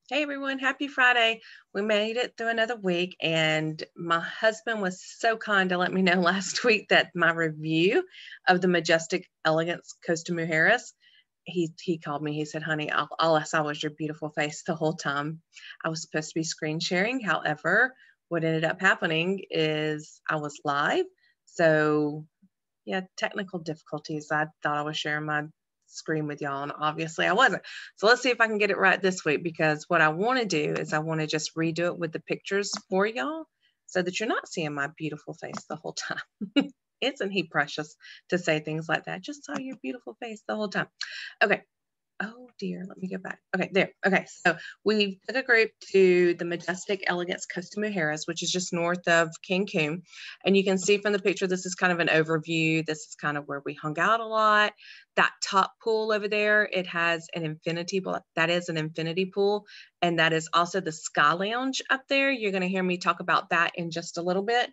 Hey everyone, happy Friday. We made it through another week, and my husband was so kind to let me know last week that my review of the Majestic Elegance Costa Mujeres, he called me. He said, honey, all I saw was your beautiful face the whole time. I was supposed to be screen sharing. However, what ended up happening is I was live. So yeah, technical difficulties. I thought I was sharing my screen with y'all, and obviously I wasn't. So let's see if I can get it right this week, because what I want to do is I want to just redo it with the pictures for y'all so that you're not seeing my beautiful face the whole time. Isn't he precious to say things like that? Just saw your beautiful face the whole time. Okay, oh dear, let me go back. Okay, there. Okay, so we took a group to the Majestic Elegance Costa Mujeres, which is just north of Cancun. And you can see from the picture, this is kind of an overview. This is kind of where we hung out a lot. That top pool over there, it has an infinity pool. That is an infinity pool. And that is also the Sky Lounge up there. You're going to hear me talk about that in just a little bit.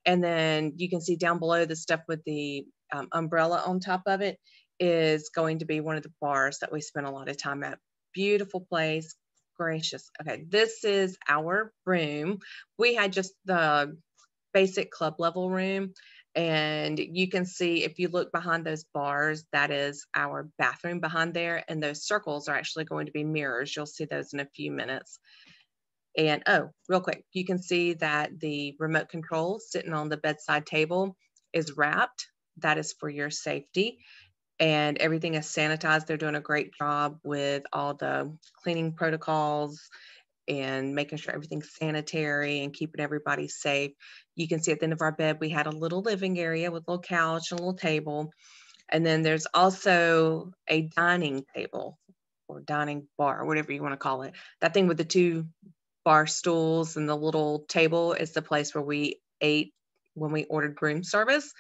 And then you can see down below the stuff with the umbrella on top of it is going to be one of the bars that we spend a lot of time at. Beautiful place, gracious. Okay, this is our room. We had just the basic club level room, and you can see if you look behind those bars, that is our bathroom behind there, and those circles are actually going to be mirrors. You'll see those in a few minutes. And oh, real quick, you can see that the remote control sitting on the bedside table is wrapped. That is for your safety, and everything is sanitized. They're doing a great job with all the cleaning protocols and making sure everything's sanitary and keeping everybody safe. You can see at the end of our bed, we had a little living area with a little couch and a little table. And then there's also a dining table or dining bar, whatever you want to call it. That thing with the two bar stools and the little table is the place where we ate when we ordered room service.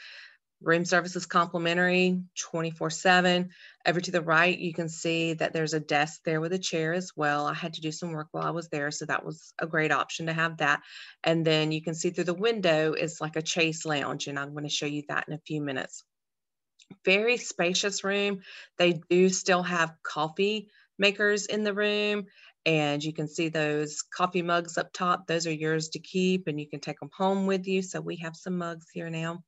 Room service is complimentary 24/7. Over to the right, you can see that there's a desk there with a chair as well. I had to do some work while I was there, so that was a great option to have that. And then you can see through the window is like a chase lounge, and I'm going to show you that in a few minutes. Very spacious room. They do still have coffee makers in the room, and you can see those coffee mugs up top. Those are yours to keep, and you can take them home with you. So we have some mugs here now.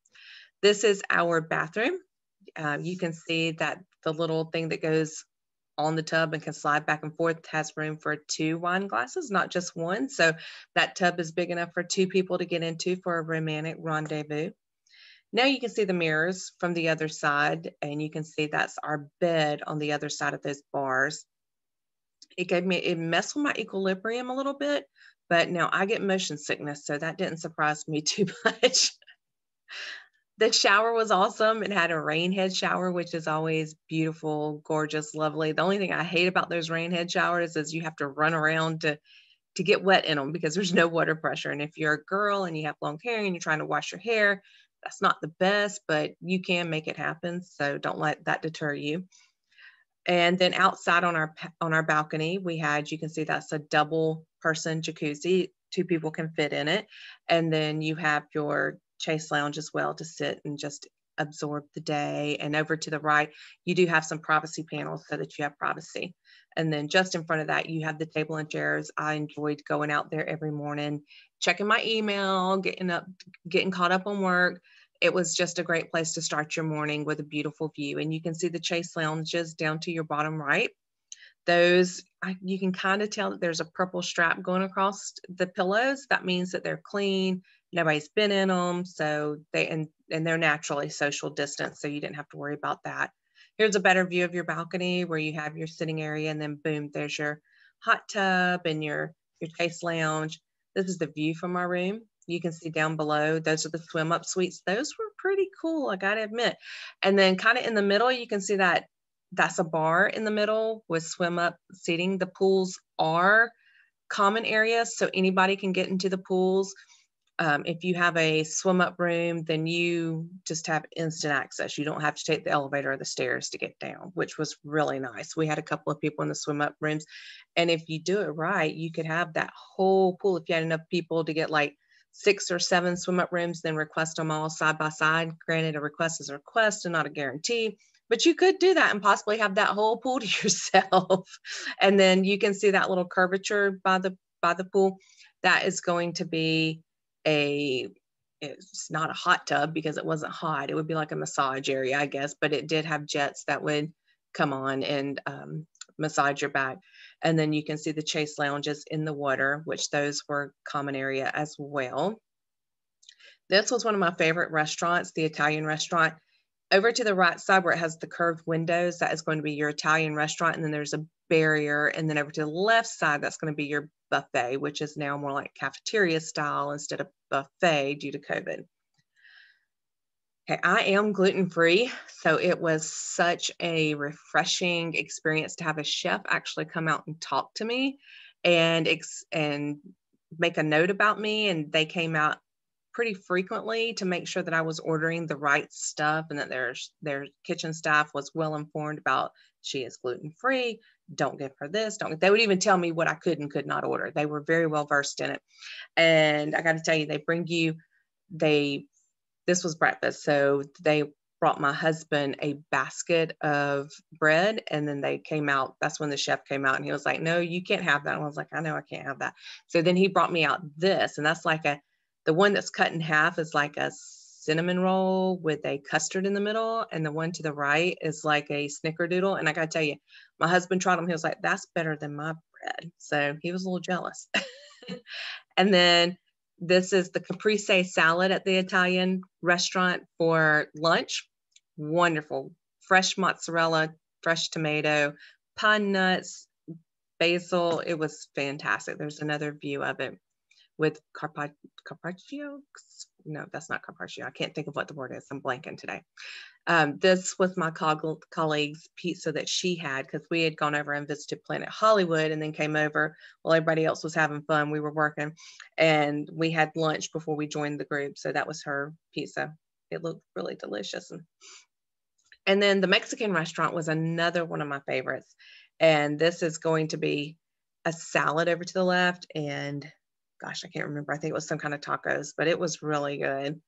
This is our bathroom. You can see that the little thing that goes on the tub and can slide back and forth has room for 2 wine glasses, not just one. So that tub is big enough for 2 people to get into for a romantic rendezvous. Now you can see the mirrors from the other side, and you can see that's our bed on the other side of those bars. It messed with my equilibrium a little bit, but now I get motion sickness, so that didn't surprise me too much. The shower was awesome. It had a rain head shower, which is always beautiful, gorgeous, lovely. The only thing I hate about those rain head showers is you have to run around to get wet in them because there's no water pressure. And if you're a girl and you have long hair and you're trying to wash your hair, that's not the best, but you can make it happen. So don't let that deter you. And then outside on our balcony, we had, you can see that's a double person jacuzzi. 2 people can fit in it. And then you have your chase lounge as well to sit and just absorb the day. And over to the right, you do have some privacy panels so that you have privacy. And then just in front of that, you have the table and chairs. I enjoyed going out there every morning, checking my email, getting caught up on work. It was just a great place to start your morning with a beautiful view. And you can see the chase lounges down to your bottom right. You can kind of tell that there's a purple strap going across the pillows. That means that they're clean. Nobody's been in them. So and they're naturally social distance. So you didn't have to worry about that. Here's a better view of your balcony where you have your sitting area, and then boom, there's your hot tub and your chase lounge. This is the view from our room. You can see down below, those are the swim up suites. Those were pretty cool, I gotta admit. And then kind of in the middle, you can see that that's a bar in the middle with swim up seating. The pools are common areas, so anybody can get into the pools. If you have a swim up room, then you just have instant access. You don't have to take the elevator or the stairs to get down, which was really nice. We had a couple of people in the swim up rooms. And if you do it right, you could have that whole pool. If you had enough people to get like 6 or 7 swim up rooms, then request them all side by side. Granted, a request is a request and not a guarantee, But you could do that and possibly have that whole pool to yourself. And then you can see that little curvature by the pool. That is going to be it's not a hot tub because it wasn't hot. It would be like a massage area, I guess, but it did have jets that would come on and massage your back. And then you can see the chase lounges in the water, which those were common area as well. This was one of my favorite restaurants, the Italian restaurant. Over to the right side where it has the curved windows, that is going to be your Italian restaurant. And then there's a barrier. And then over to the left side, that's going to be your buffet, which is now more like cafeteria style instead of buffet due to COVID. Okay, I am gluten-free, so it was such a refreshing experience to have a chef actually come out and talk to me and make a note about me. And they came out pretty frequently to make sure that I was ordering the right stuff and that their kitchen staff was well informed about she is gluten-free, don't give her this, they would even tell me what I could and could not order. They were very well versed in it. And I got to tell you, this was breakfast. So they brought my husband a basket of bread, and then they came out. That's when the chef came out and he was like, no, you can't have that. And I was like, I know I can't have that. So then he brought me out this, and that's like the one that's cut in half is like a cinnamon roll with a custard in the middle. And the one to the right is like a snickerdoodle. And I got to tell you, my husband tried them. He was like, that's better than my bread. So he was a little jealous. And then this is the caprese salad at the Italian restaurant for lunch. Wonderful. Fresh mozzarella, fresh tomato, pine nuts, basil. It was fantastic. There's another view of it with carpaccio. No, that's not carpaccio. I can't think of what the word is. I'm blanking today. This was my colleague's pizza that she had because we had gone over and visited Planet Hollywood and then came over while everybody else was having fun. We were working and we had lunch before we joined the group. So that was her pizza. It looked really delicious. And then the Mexican restaurant was another one of my favorites. And this is going to be a salad over to the left. And gosh, I can't remember. I think it was some kind of tacos, but it was really good.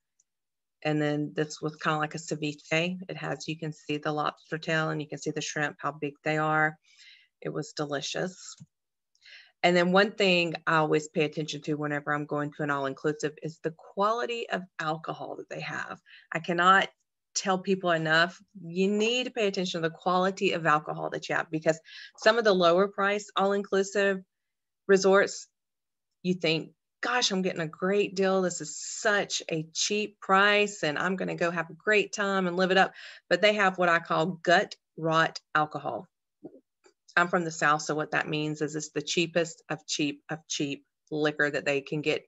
And then this was kind of like a ceviche. It has, you can see the lobster tail and you can see the shrimp, how big they are. It was delicious. And then one thing I always pay attention to whenever I'm going to an all-inclusive is the quality of alcohol that they have. I cannot tell people enough, you need to pay attention to the quality of alcohol that you have, because some of the lower price all-inclusive resorts, you think, gosh, I'm getting a great deal. This is such a cheap price and I'm going to go have a great time and live it up. But they have what I call gut rot alcohol. I'm from the South, so what that means is it's the cheapest of cheap liquor that they can get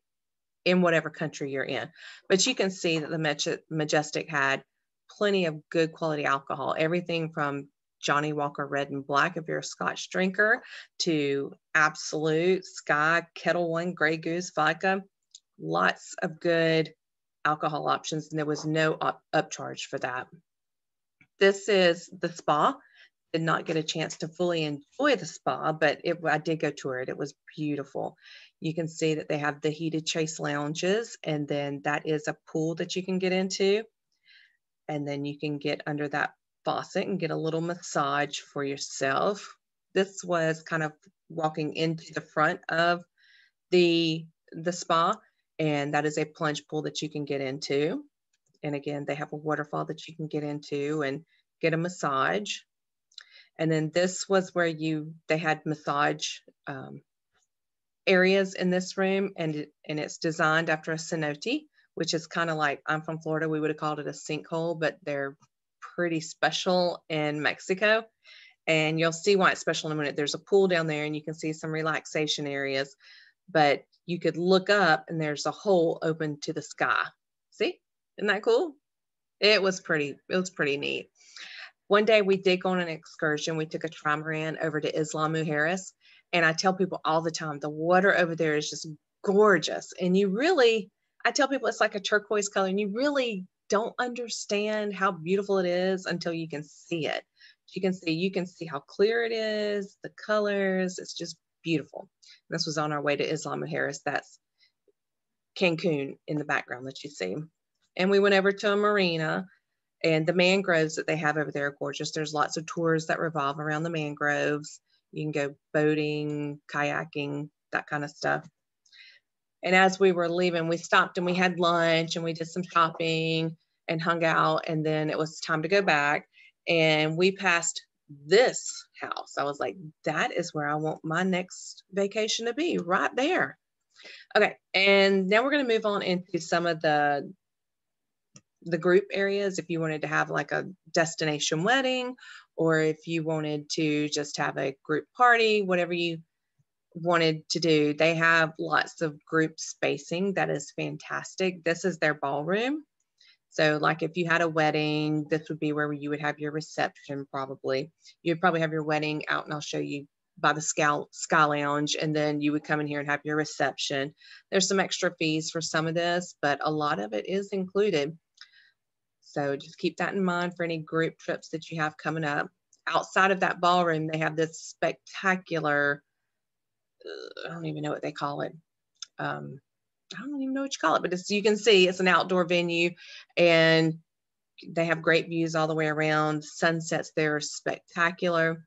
in whatever country you're in. But you can see that the Majestic had plenty of good quality alcohol, everything from Johnny Walker Red and Black if you're a Scotch drinker, to Absolute, Sky, Kettle One, Grey Goose, vodka. Lots of good alcohol options, and there was no upcharge for that. This is the spa. Did not get a chance to fully enjoy the spa, but I did go tour it. It was beautiful. You can see that they have the heated chase lounges, and then that is a pool that you can get into. And then you can get under that faucet and get a little massage for yourself. This was kind of walking into the front of the spa, and that is a plunge pool that you can get into. And again, they have a waterfall that you can get into and get a massage. And then this was where they had massage areas in this room, and it's designed after a cenote, which is kind of like, I'm from Florida, we would have called it a sinkhole, but they're pretty special in Mexico. And you'll see why it's special in a minute. There's a pool down there and you can see some relaxation areas, but you could look up and there's a hole open to the sky. See, isn't that cool? It was pretty neat. One day we did go on an excursion. We took a trimaran over to Isla Mujeres, and I tell people all the time, the water over there is just gorgeous. And I tell people it's like a turquoise color, and you really don't understand how beautiful it is until you can see it. You can see how clear it is, the colors, it's just beautiful. And this was on our way to Isla Mujeres. That's Cancun in the background that you see. And we went over to a marina, And the mangroves that they have over there are gorgeous. There's lots of tours that revolve around the mangroves. You can go boating, kayaking, that kind of stuff. And as we were leaving, we stopped and we had lunch and we did some shopping and hung out. And then it was time to go back. And we passed this house. I was like, that is where I want my next vacation to be, right there. Okay. And now we're going to move on into some of the group areas. If you wanted to have like a destination wedding, or if you wanted to just have a group party, whatever you wanted to do, they have lots of group spacing that is fantastic. This is their ballroom. So like if you had a wedding, this would be where you would have your reception. Probably you'd probably have your wedding out, and I'll show you by the Sky Lounge, and then you would come in here and have your reception. There's some extra fees for some of this, but a lot of it is included. So just keep that in mind for any group trips that you have coming up. Outside of that ballroom, they have this spectacular, I don't even know what they call it. I don't even know what you call it, but you can see it's an outdoor venue, and they have great views all the way around. Sunsets there are spectacular.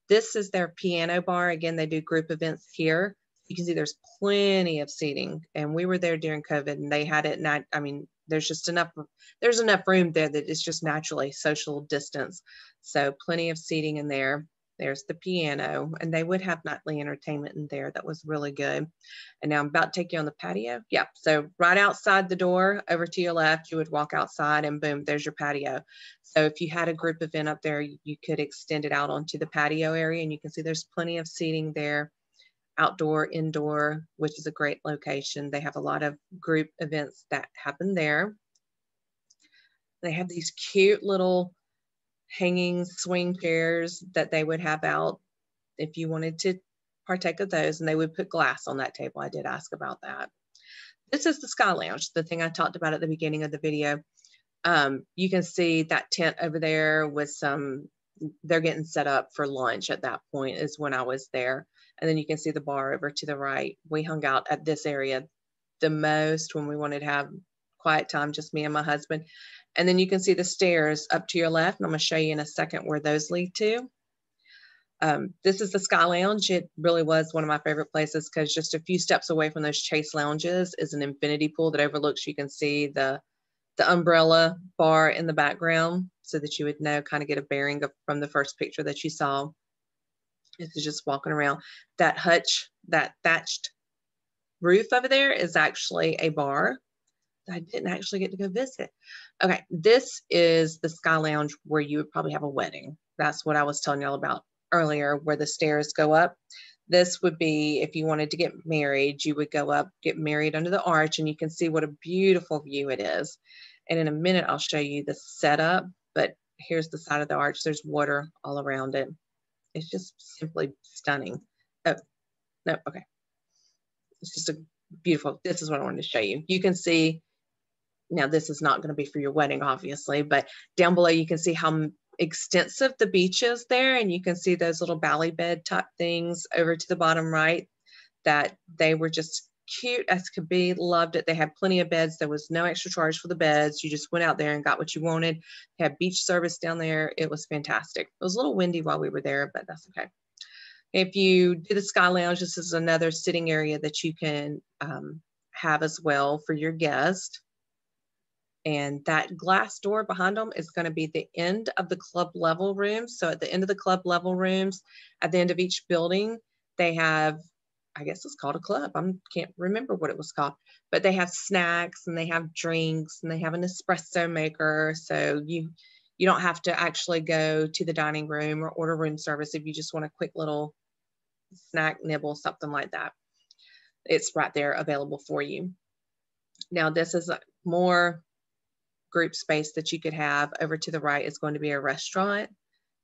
This is their piano bar. Again, they do group events here. You can see there's plenty of seating, and we were there during COVID, and they had it. Not, I mean, there's enough room there that it's just naturally social distance. So plenty of seating in there. There's the piano, and they would have nightly entertainment in there. That was really good. And now I'm about to take you on the patio. Yeah, so right outside the door, over to your left, you would walk outside, and boom, there's your patio. So if you had a group event up there, you could extend it out onto the patio area, and you can see there's plenty of seating there, outdoor, indoor, which is a great location. They have a lot of group events that happen there. They have these cute little hanging swing chairs that they would have out if you wanted to partake of those, and they would put glass on that table. I did ask about that. This is the Sky Lounge, the thing I talked about at the beginning of the video. You can see that tent over there with they're getting set up for lunch at that point is when I was there. And then you can see the bar over to the right. We hung out at this area the most when we wanted to have quiet time, just me and my husband. And then you can see the stairs up to your left, and I'm going to show you in a second where those lead to. This is the Sky Lounge. It really was one of my favorite places because just a few steps away from those Chase lounges is an infinity pool that overlooks. You can see the umbrella bar in the background so that you would know, kind of get a bearing from the first picture that you saw. This is just walking around. That hutch, that thatched roof over there is actually a bar. I didn't actually get to go visit. Okay, this is the Sky Lounge where you would probably have a wedding. That's what I was telling y'all about earlier, where the stairs go up. This would be if you wanted to get married, you would go up, get married under the arch, and you can see what a beautiful view it is. And in a minute, I'll show you the setup, but here's the side of the arch. There's water all around it. It's just simply stunning. Oh, no, okay. It's just a beautiful, this is what I wanted to show you. You can see, now this is not going to be for your wedding, obviously, but down below you can see how extensive the beach is there, and you can see those little bally bed type things over to the bottom right that they were just cute as could be. Loved it. They had plenty of beds. There was no extra charge for the beds. You just went out there and got what you wanted. They had beach service down there. It was fantastic. It was a little windy while we were there, but that's okay. If you do the Sky Lounge, this is another sitting area that you can have as well for your guest. And that glass door behind them is going to be the end of the club level rooms. So at the end of the club level rooms, at the end of each building, they have, I guess it's called a club. I can't remember what it was called, but they have snacks and they have drinks and they have an espresso maker. So you don't have to actually go to the dining room or order room service if you just want a quick little snack, nibble, something like that. It's right there available for you. Now this is more group space that you could have. Over to the right is going to be a restaurant.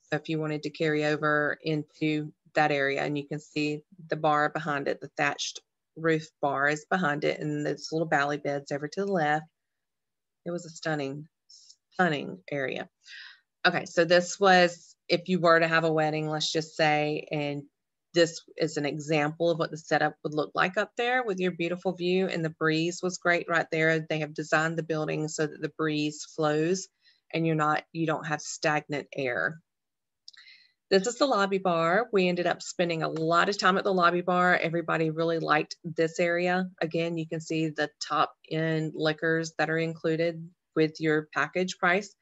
So if you wanted to carry over into that area, and you can see the bar behind it, the thatched roof bar is behind it, and there's little bally beds over to the left. It was a stunning, stunning area. Okay, so this was if you were to have a wedding, let's just say, and this is an example of what the setup would look like up there with your beautiful view, and the breeze was great right there. They have designed the building so that the breeze flows and you don't have stagnant air. This is the lobby bar. We ended up spending a lot of time at the lobby bar. Everybody really liked this area. Again, you can see the top end liquors that are included with your package price.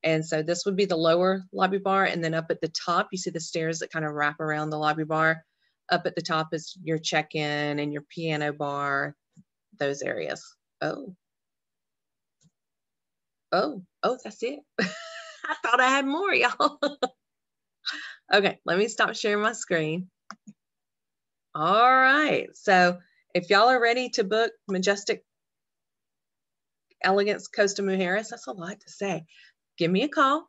And so this would be the lower lobby bar. And then up at the top, you see the stairs that kind of wrap around the lobby bar. Up at the top is your check-in and your piano bar, those areas. Oh, that's it. I thought I had more, y'all. Okay, let me stop sharing my screen. All right, so if y'all are ready to book Majestic Elegance Costa Mujeres, that's a lot to say. Give me a call,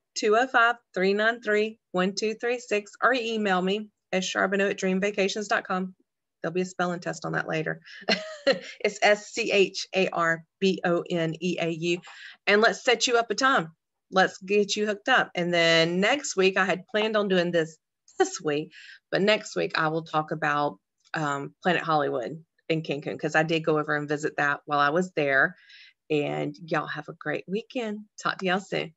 205-393-1236, or email me at charbonneau@dreamvacations.com. There'll be a spelling test on that later. It's SCHARBONEAU. And let's set you up a time. Let's get you hooked up. And then next week, I had planned on doing this week, but next week I will talk about Planet Hollywood in Cancun, because I did go over and visit that while I was there. And y'all have a great weekend. Talk to y'all soon.